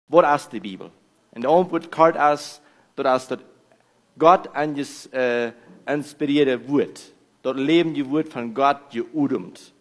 Wat is die Bibel? En de antwoord kort is, dat is dat God en je inspireerde woord. Dat levende woord van God je uitemt.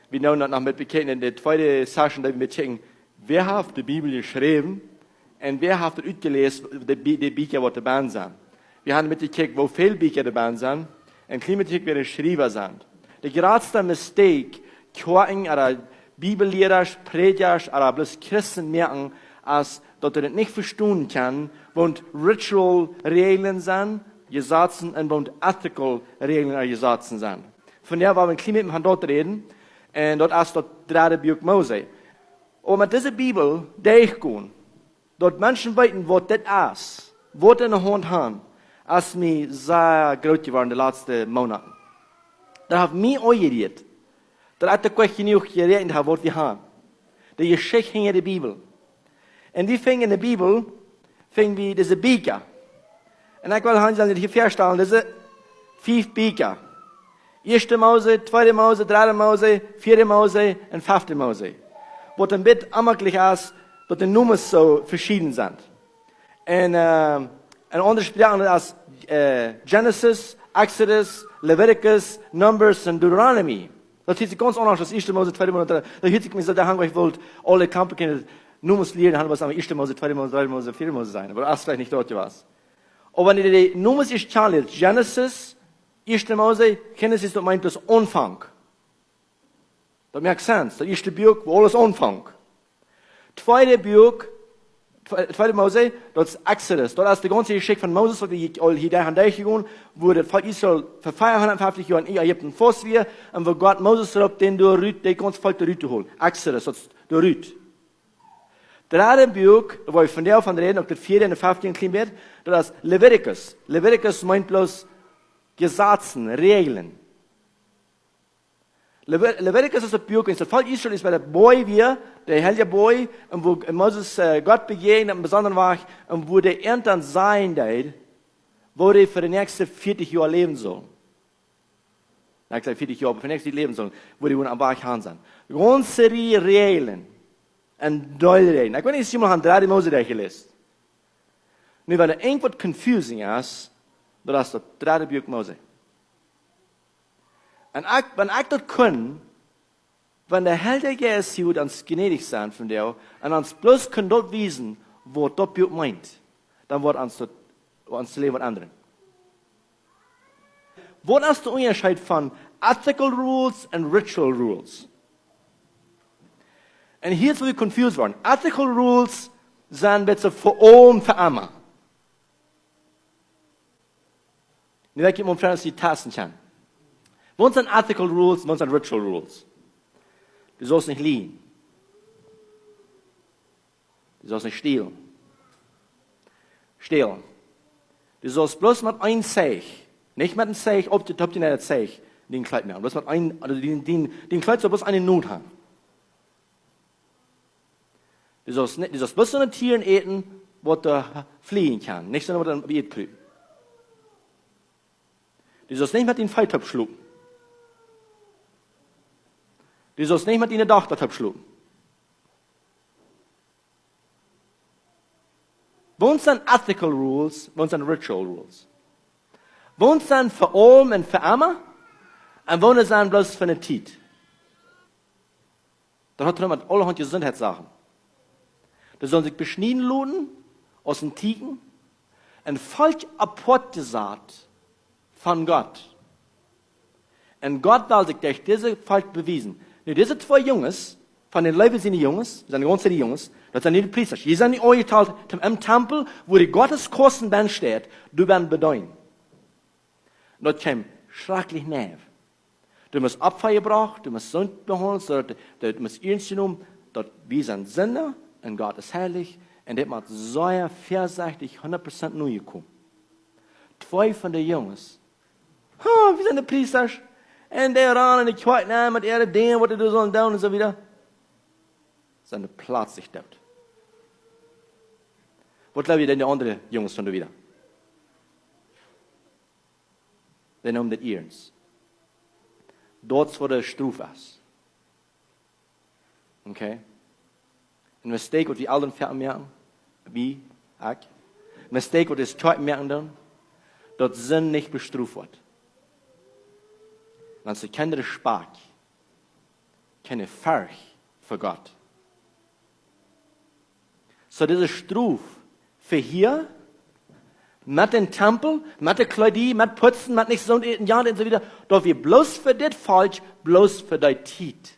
We nou nog met bekeken in de tweede session, dat we met checken, wer heeft de Bibel geschreven en wer heeft het uitgelezen, de bücher wat erbij zijn. We hebben met gekeken, hoeveel bücher erbij zijn en klein met gekeken, wer geschreven zijn. De grootste mistake, kerken, oder Bibellehrers, Predikers, oder bloß Christen merken, als dat er het niet verstaan kan, want ritual Regeln zijn, gesetzen, en want ethical Regeln en gesetzen zijn. Vandaar waar we een klein beetje van dat reden, en dat is dat derde boek Mose. En met deze Bibel durchgaan, dat mensen weten wat dit is, wat in de hand hebben, is mij zeer groot geworden de laatste maanden. Dat heeft mij aangeleerd. Dat is de kwestie niet gerekend heeft wat we hebben. De geschichte in de Bibel. En die ving in de Bibel, ving we deze bücher. En ik wil gaan hier voorstellen, deze 5 bücher. Eerste Mose, tweede Mose, derde Mose, vierde Mose en vijfde Mose. Wat een beetje aanmerkelijk is, dat de nummers zo verschieden zijn. En andere spreken als Genesis, Exodus, Leviticus, Numbers en Deuteronomy. Dat heet ganz anders als eerste Mose, tweede Mose, derde. Dat heet ik me zo, daar hangt, ik wil alle kampen Nummers leren, dan was es eerste Mose, tweede Mose, derde Mose, vierde Mose sein. Aber das ist vielleicht nicht dort was. Aber wenn ihr die Nummers ist lernt, Genesis, erste Mose, Genesis, das meint das Anfang. Das macht Sinn. Das erste Buch, wo alles Anfang. Zweite Buch, zweite Mose, das ist Exodus. Das ist die ganze Geschichte von Moses, die hier durchgegangen, wo das Volk Israel für 450 Jahre in Ägypten fast war, und wo Gott Moses sagt, den du Rüt, der ganze Volk der Rüt holen. Exodus, das ist der Rüt. Das dritte Buch, wo ich von der reden, auch das vierte und das fünfte ein klein wird, das ist Leviticus. Leviticus meint bloß Gesetzen, Regeln. Leviticus ist das Buch, und das Volk Israel ist bei der Boy wir, der heilige Boy, und wo Moses Gott begegnet, im Besonderen war, und wo der Ernte sein wird, wo der für die nächsten 40 Jahre leben soll. Ich sage 40 Jahre, aber für die nächsten leben soll, wo die am Weg haben sind. Ganze Regeln. En duidelijk. Ik weet niet of iemand aan derde Mose gelesen. Nu, wat er irgendwas confusing is, dat is dat derde boek Mose. En wenn ik dat kan, wenn der Heilige Geist hier uns gnädig sein von dir, und uns bloß kann dort wiesen, was das Buch meint, dann wird uns leben was anderes. Was ist der Unterschied von ethical rules und ritual rules? En hier is waar we confused worden. Ethical rules zijn beetje voor allem voor allemaal. Nu denk ik om vrienden die tasten kan. Wat zijn ethical rules, wat zijn ritual rules? Du sollst nicht liegen. Du sollst nicht stehlen. Du sollst bloß mit einem Zeig, nicht mit einem Zeig, ob du nicht einen Zeig, den Kleid mehr. Bloß mit einem, also den Kleid soll bloß eine Not haben. Du sollst bloß so eine Tieren eten, wo du fliehen kann, nicht so, wo du Biet kriegst. Du sollst nicht mit den Feitopf schlucken. Du sollst nicht mit den Dachtertopf schlucken. Wo sind ethical rules, wo sind ritual rules? Wo sind für allem und für immer, und wo sind bloß für eine Zeit? Dann hat er mit allerhand Gesundheitssachen. Da sollen sich beschneiden lassen, aus den Tigen, ein falsch Apport gesagt von Gott. Und Gott will sich durch diese falsch bewiesen. Nur diese zwei Jungs, von den Leuten sind die Jungs, sind die ganzen Jungs, das sind nicht die Priester. Die sind nicht eingeteilt im Tempel, wo die Gotteskosten steht, du werden bedeuten. Und das kam schrecklich nerv. Du musst Opfer gebracht, du musst Sünd behandeln, du musst ernst genommen, dass wir sind Sünder, und Gott ist herrlich, und das macht sehr vorsichtig 100% neu gekommen. Zwei von den Jungs, wir sind die Priester, und der ran, und ich weiß nicht, mit ihrer Dinge, was du sollen tun, und so wieder. Sind plötzlich dort. Was glaube ich denn die anderen Jungs schon wieder? Die nehmen das ernst. Dort, wo der Struf ist. Okay? Ein Mistake, was wir allen merken, wie, ich. Mistake, was ich heute merken dann, dass Sinn nicht bestraft wird. Wenn sie keine Spaß, keine Furcht für Gott. So diese Struf für hier, mit dem Tempel, mit der Kleidie, mit Putzen, mit nicht so und ja und so wieder, doch wir bloß für das falsch, bloß für die Zeit.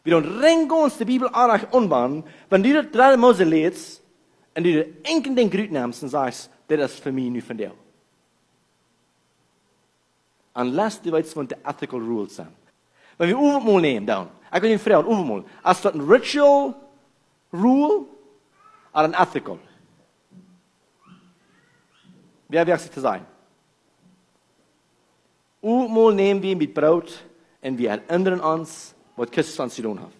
Wir don't ringen uns die Bibel auch unbauen, wenn du das 3 Mose liest, und du enkel den Grüt nimmst und sagst, das ist für mich nicht von dir. Unless du weißt, was die ethical rules sind. Wenn wir Uwemal nehmen, dann, ich will Ihnen fragen, Uwemal, ist das ein ritual rule oder ein ethical? Wer wird sich zu sein? Uwemal nehmen wir mit Brot und wir erinnern uns, was Christus zu tun hat.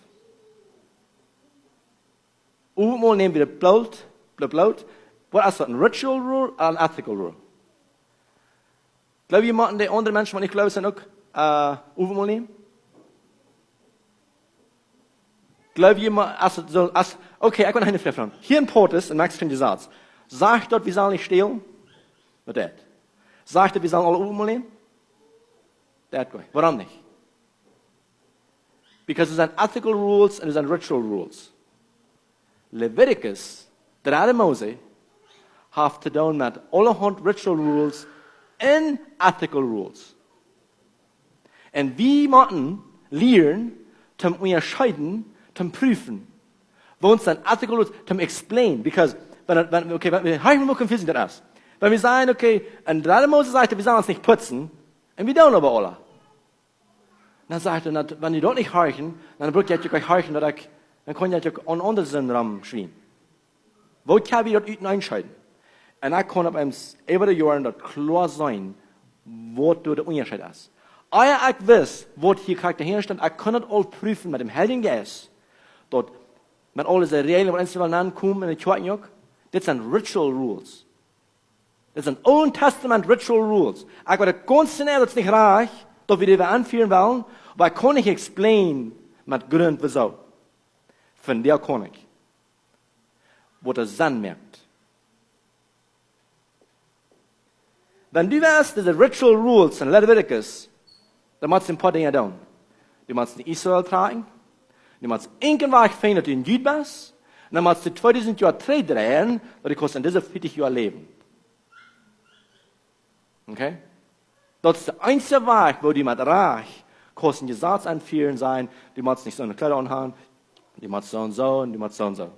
Uwemal nehmen wir das Blut, was ist das, ein ritual rule oder ein ethical rule? Glaube jemand, die andere Menschen, die nicht glauben, sind auch Uwemal nehmen? Glaube jemand, okay, ich kann eine Frage fragen. Hier in Portis, in Mexiko, gesagt, sagt dort, wir sollen nicht stehlen? Was das? Sagt dort, wir sollen alle Uwemal nehmen? Das geht. Warum nicht? Because es sind ethical rules und es sind ritual rules. Leviticus, 3 Mose, hat zu tun mit allerhand ritual rules und ethical rules. Und wir müssen lernen, zum unterscheiden, zum prüfen, wo uns dann ethical rules, zum explain, because, wenn wir mal confusing das ist. Wenn wir sagen, okay, und 3 Mose sagt, wir sollen uns nicht putzen, und wir tun aber alle. Dann sagt er, wenn die dort nicht horchen, dann braucht ihr euch horchen, dann kann ihr euch an anderen Sinn schreien. Wo kann wir dort entscheiden? Und ich kann ab über die Jahre dort klar sein, wo der Unterschied ist. Aber ich weiß, wo hier Charakter steht, ich kann das all prüfen mit dem Heiligen Geist, dort mit all diese Regeln, die wir kommen in der Kirche, das sind Ritual Rules. Das sind Old Testament Ritual Rules. Ich werde ganz schnell, das ist nicht reich, dass wir die anführen wollen, aber ich kann nicht explain mit Grund, wieso. Von der kann ich. Wo der Sinn merkt. Wenn du weißt, diese Ritual Rules in Leviticus, dann musst du ein paar Dinge tun. Du musst in Israel tragen, du musst irgendwann finden, dass du ein Jüd bist, und dann musst du 2000 Jahre drehen, weil du kannst in diese 40 Jahre leben. Okay? Das ist der einzige Weg, wo die mit Reich kosten Gesetz anführen sein, die musst nicht so eine Kleider anhaben, die musst so und so und die musst so und so.